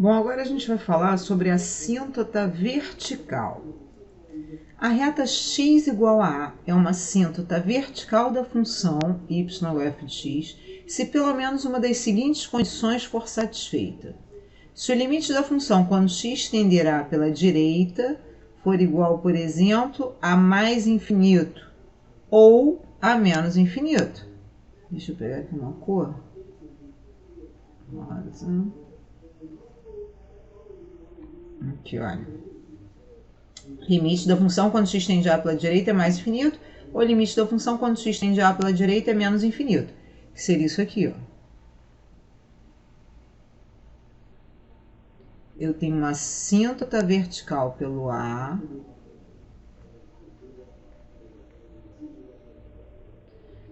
Bom, agora a gente vai falar sobre a assíntota vertical. A reta x igual a é uma assíntota vertical da função y(f) de x se pelo menos uma das seguintes condições for satisfeita. Se o limite da função quando x tender a pela direita for igual, por exemplo, a mais infinito ou a menos infinito. Deixa eu pegar aqui uma cor. Rosa. Aqui, olha. Limite da função quando x tende a pela direita é mais infinito, ou limite da função quando x tende a pela direita é menos infinito. Que seria isso aqui, ó. Eu tenho uma assíntota vertical pelo A.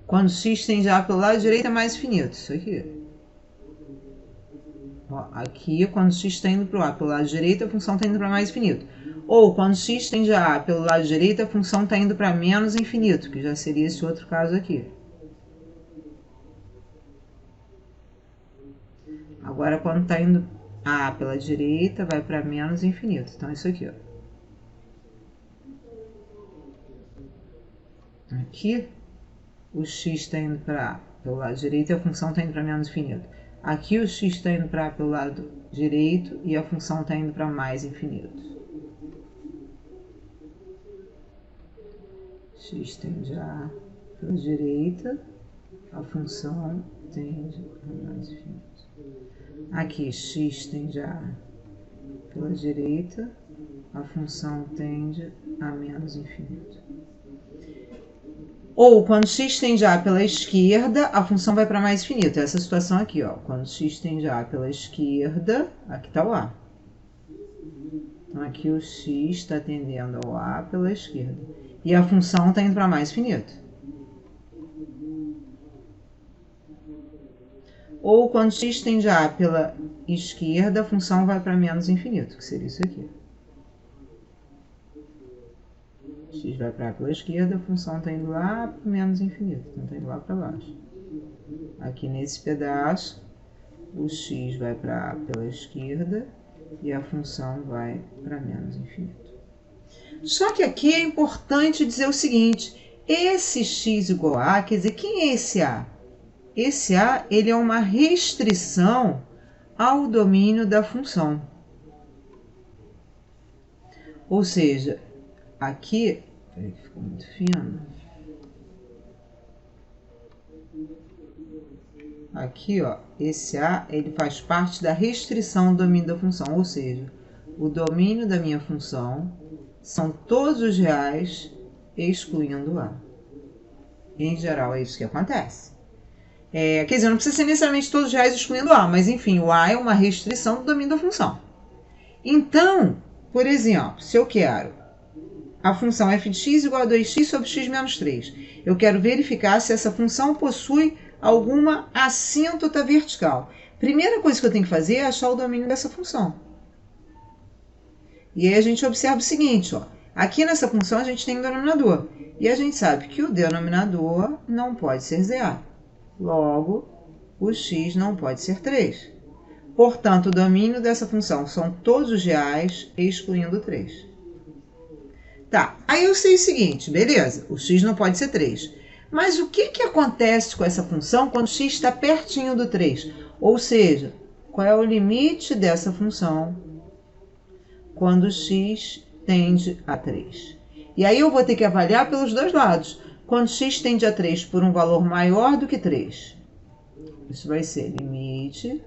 Quando x tende a pelo lado direito é mais infinito. Isso aqui. Ó, aqui, quando x está indo para o A pelo lado direito, a função está indo para mais infinito. Ou, quando x tende a pelo lado direito, a função está indo para menos infinito, que já seria esse outro caso aqui. Agora, quando está indo A pela direita, vai para menos infinito. Então, isso aqui, ó. Aqui, o x está indo para A pelo lado direito e a função está indo para menos infinito. Aqui, o x está indo para A pelo lado direito e a função está indo para mais infinito. X tende a pela direita, a função tende a menos infinito. Aqui, x tende a pela direita, a função tende a menos infinito. Ou, quando x tende a pela esquerda, a função vai para mais infinito. Essa situação aqui, ó. Quando x tende a pela esquerda, aqui está o A. Então, aqui o x está tendendo ao A pela esquerda. E a função está indo para mais infinito. Ou quando x tende a pela esquerda, a função vai para menos infinito, que seria isso aqui. X vai para A pela esquerda, a função está indo lá para menos infinito, então está indo lá para baixo. Aqui nesse pedaço, o x vai para A pela esquerda e a função vai para menos infinito. Só que aqui é importante dizer o seguinte, esse x igual a A, quer dizer, quem é esse A? Esse A, ele é uma restrição ao domínio da função. Ou seja, aqui, peraí que ficou muito fino. Aqui, ó, esse A, ele faz parte da restrição do domínio da função, ou seja, o domínio da minha função são todos os reais, excluindo A. Em geral, é isso que acontece. Quer dizer, não precisa ser necessariamente todos os reais, excluindo A, mas enfim, o A é uma restrição do domínio da função. Então, por exemplo, se eu quero a função f de x igual a 2x sobre x menos 3, eu quero verificar se essa função possui alguma assíntota vertical. Primeira coisa que eu tenho que fazer é achar o domínio dessa função. E aí a gente observa o seguinte, ó, aqui nessa função a gente tem um denominador, e a gente sabe que o denominador não pode ser zero. Logo, o x não pode ser 3. Portanto, o domínio dessa função são todos os reais, excluindo 3. Tá, aí eu sei o seguinte, beleza, o x não pode ser 3. Mas o que acontece com essa função quando x está pertinho do 3? Ou seja, qual é o limite dessa função quando x tende a 3? E aí eu vou ter que avaliar pelos dois lados. Quando x tende a 3 por um valor maior do que 3, isso vai ser limite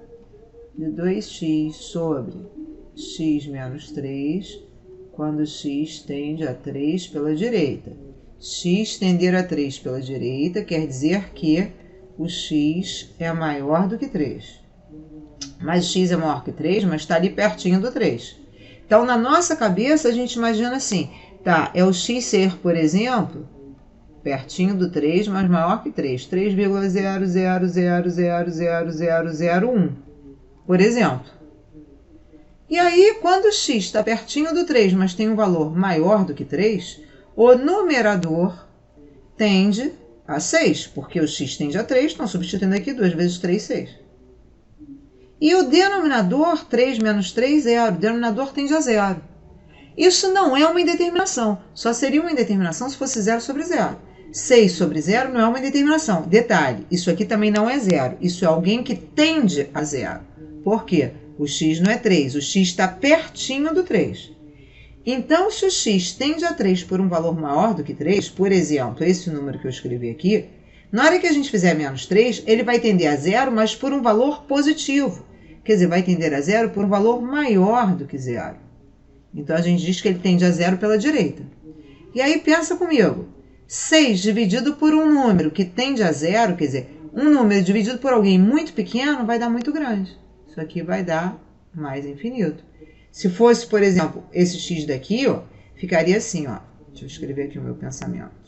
de 2x sobre x menos 3, quando x tende a 3 pela direita. X tender a 3 pela direita quer dizer que o x é maior do que 3. Mas x é maior que 3, mas está ali pertinho do 3. Então, na nossa cabeça, a gente imagina assim, tá, é o x ser, por exemplo, pertinho do 3, mas maior que 3, 3,000000001, por exemplo. E aí, quando o x está pertinho do 3, mas tem um valor maior do que 3, o numerador tende a 6, porque o x tende a 3, então substituindo aqui 2 vezes 3, 6. E o denominador, 3 menos 3, 0. O denominador tende a 0. Isso não é uma indeterminação. Só seria uma indeterminação se fosse 0 sobre 0. 6 sobre 0 não é uma indeterminação. Detalhe, isso aqui também não é 0. Isso é alguém que tende a 0. Por quê? O x não é 3. O x está pertinho do 3. Então, se o x tende a 3 por um valor maior do que 3, por exemplo, esse número que eu escrevi aqui, na hora que a gente fizer menos 3, ele vai tender a 0, mas por um valor positivo. Quer dizer, vai tender a 0 por um valor maior do que 0. Então, a gente diz que ele tende a 0 pela direita. E aí, pensa comigo. 6 dividido por um número que tende a 0, quer dizer, um número dividido por alguém muito pequeno vai dar muito grande. Isso aqui vai dar mais infinito. Se fosse, por exemplo, esse x daqui, ó, ficaria assim, ó. Deixa eu escrever aqui o meu pensamento.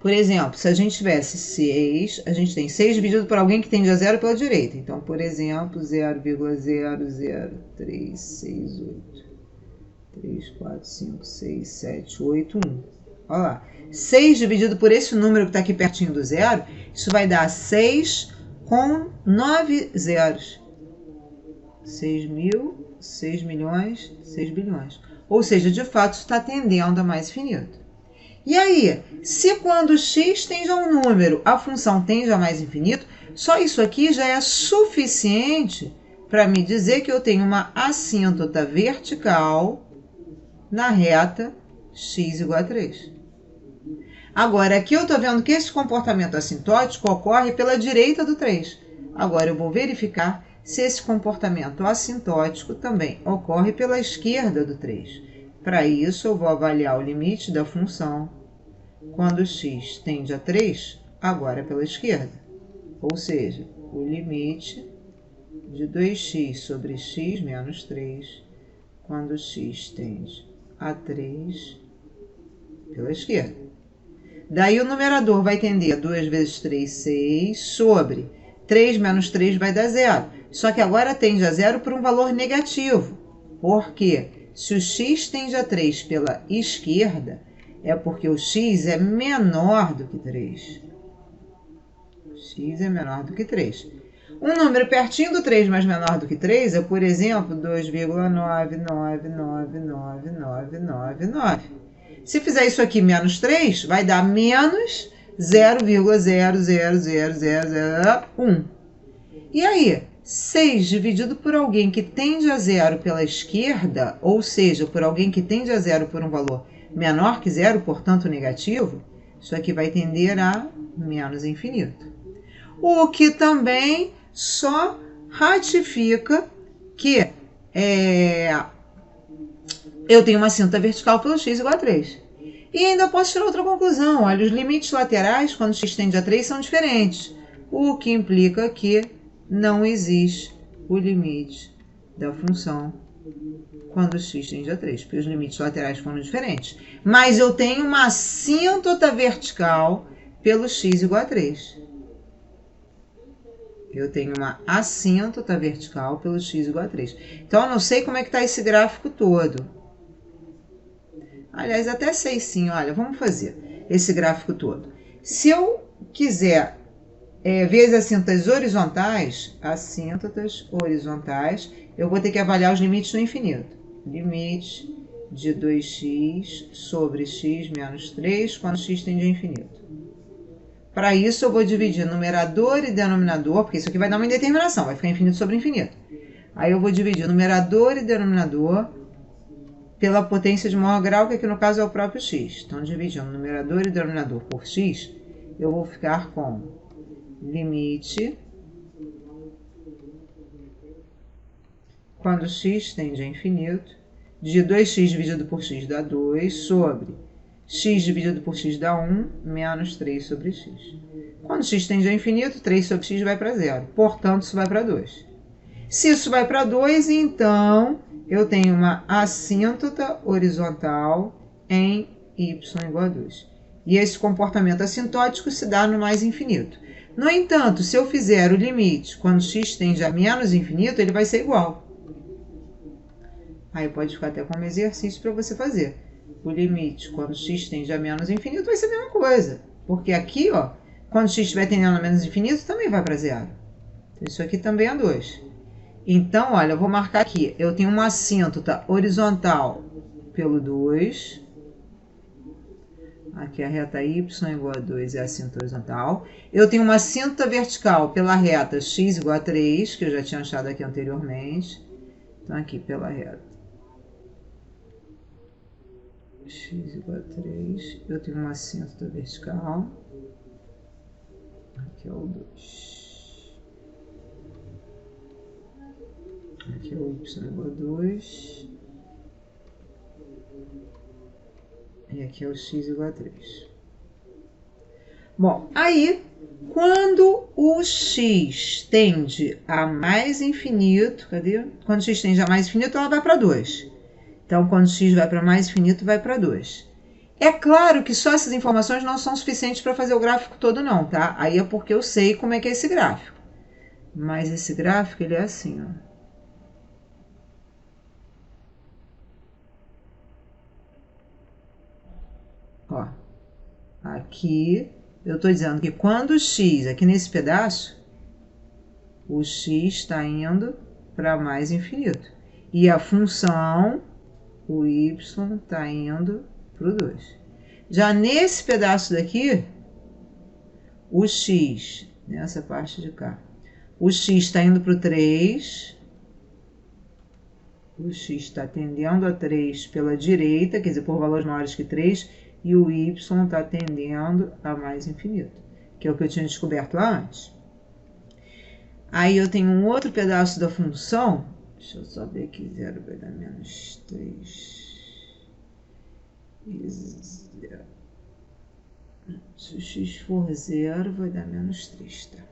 Por exemplo, se a gente tivesse 6, a gente tem 6 dividido por alguém que tende a 0 pela direita. Então, por exemplo, 0,00368. 3, 4, 5, 6, 7, 8, 1. Olha lá. 6 dividido por esse número que está aqui pertinho do 0, isso vai dar 6 com 9 zeros. 6 mil, 6 milhões, 6 bilhões. Ou seja, de fato, está tendendo a mais infinito. E aí, se quando x tende a um número, a função tende a mais infinito, só isso aqui já é suficiente para me dizer que eu tenho uma assíntota vertical na reta x igual a 3. Agora, aqui eu estou vendo que esse comportamento assintótico ocorre pela direita do 3. Agora, eu vou verificar se esse comportamento assintótico também ocorre pela esquerda do 3. Para isso, eu vou avaliar o limite da função quando x tende a 3, agora pela esquerda. Ou seja, o limite de 2x sobre x menos 3, quando x tende a 3 pela esquerda. Daí o numerador vai tender a 2 vezes 3, 6, sobre 3 menos 3 vai dar 0. Só que agora tende a 0 por um valor negativo. Por quê? Se o x tende a 3 pela esquerda, é porque o x é menor do que 3. X é menor do que 3. Um número pertinho do 3, mas menor do que 3, é, por exemplo, 2,9999999. Se fizer isso aqui menos 3, vai dar menos 0,0000001. E aí, 6 dividido por alguém que tende a 0 pela esquerda, ou seja, por alguém que tende a 0 por um valor menor que 0, portanto negativo, isso aqui vai tender a menos infinito. O que também só ratifica que eu tenho uma assíntota vertical pelo x igual a 3. E ainda posso tirar outra conclusão. Olha, os limites laterais, quando x tende a 3, são diferentes. O que implica que não existe o limite da função quando x tende a 3, porque os limites laterais foram diferentes. Mas eu tenho uma assíntota vertical pelo x igual a 3. Eu tenho uma assíntota vertical pelo x igual a 3. Então, eu não sei como é que está esse gráfico todo. Aliás, até sei sim. Olha, vamos fazer esse gráfico todo. Se eu quiser ver as assíntotas horizontais, eu vou ter que avaliar os limites no infinito. Limite de 2x sobre x menos 3 quando x tende a infinito. Para isso, eu vou dividir numerador e denominador, porque isso aqui vai dar uma indeterminação, vai ficar infinito sobre infinito. Aí eu vou dividir numerador e denominador pela potência de maior grau, que aqui no caso é o próprio x. Então, dividindo numerador e denominador por x, eu vou ficar com limite quando x tende a infinito, de 2x dividido por x dá 2, sobre x dividido por x dá 1, menos 3 sobre x. Quando x tende a infinito, 3 sobre x vai para 0. Portanto, isso vai para 2. Se isso vai para 2, então eu tenho uma assíntota horizontal em y igual a 2. E esse comportamento assintótico se dá no mais infinito. No entanto, se eu fizer o limite quando x tende a menos infinito, ele vai ser igual. Aí pode ficar até como exercício para você fazer. O limite quando x tende a menos infinito vai ser a mesma coisa. Porque aqui, ó, Quando x estiver tendendo a menos infinito, também vai para zero. Então, isso aqui também é 2. Então, olha, eu vou marcar aqui. Eu tenho uma assíntota horizontal pelo 2. Aqui a reta y igual a 2 é a assíntota horizontal. Eu tenho uma assíntota vertical pela reta x igual a 3, que eu já tinha achado aqui anteriormente. Então, aqui pela reta x igual a 3, eu tenho uma assíntota vertical. Aqui é o 2. Aqui é o y igual a 2. E aqui é o x igual a 3. Bom, aí, quando o x tende a mais infinito, cadê? Quando o x tende a mais infinito, ela vai para 2. Então, quando o x vai para mais infinito, vai para 2. É claro que só essas informações não são suficientes para fazer o gráfico todo, não, tá? Aí é porque eu sei como é que é esse gráfico. Mas esse gráfico, ele é assim, ó. Ó, aqui eu estou dizendo que quando o x, aqui nesse pedaço, o x está indo para mais infinito. E a função, o y, está indo para o 2. Já nesse pedaço daqui, o x, nessa parte de cá, o x está indo para o 3. O x está tendendo a 3 pela direita, quer dizer, por valores maiores que 3. E o y está tendendo a mais infinito, que é o que eu tinha descoberto lá antes. Aí eu tenho um outro pedaço da função. Deixa eu só ver aqui, 0 vai dar menos 3. E 0. Se o x for 0, vai dar menos 3, tá?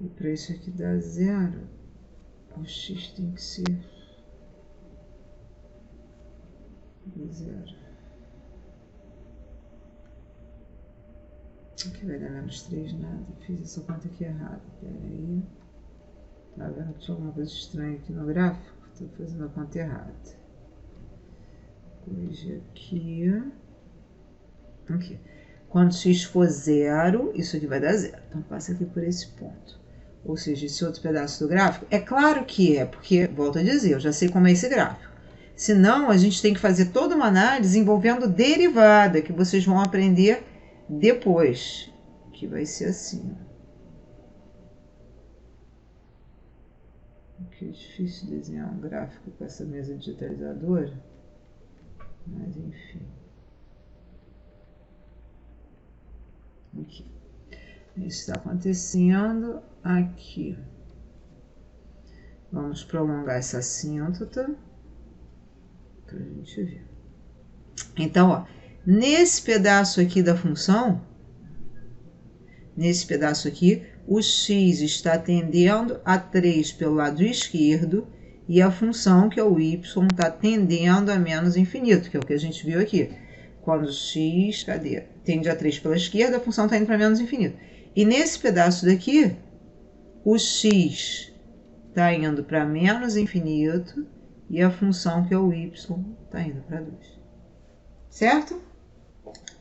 E para isso aqui dar 0, o x tem que ser 0. Aqui vai dar menos 3, nada. Fiz essa conta aqui errada. Pera aí. Tá vendo que tinha alguma coisa estranha aqui no gráfico? Estou fazendo a conta errada. Corrigir aqui. Aqui. Quando x for 0, isso aqui vai dar 0. Então, passa aqui por esse ponto. Ou seja, esse outro pedaço do gráfico. É claro que é, porque, volto a dizer, eu já sei como é esse gráfico. Senão, a gente tem que fazer toda uma análise envolvendo derivada, que vocês vão aprender depois, que vai ser assim. Aqui é difícil desenhar um gráfico com essa mesa digitalizadora, mas enfim. Aqui. Isso está acontecendo aqui. Vamos prolongar essa assíntota para a gente ver. Então, ó, nesse pedaço aqui da função, nesse pedaço aqui, o x está tendendo a 3 pelo lado esquerdo e a função, que é o y, está tendendo a menos infinito, que é o que a gente viu aqui. Quando o x, tende a 3 pela esquerda, a função está indo para menos infinito. E nesse pedaço daqui, o x está indo para menos infinito e a função, que é o y, está indo para 2. Certo?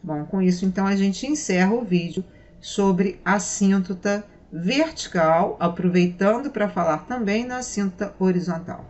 Bom, com isso, então, a gente encerra o vídeo sobre assíntota vertical, aproveitando para falar também da assíntota horizontal.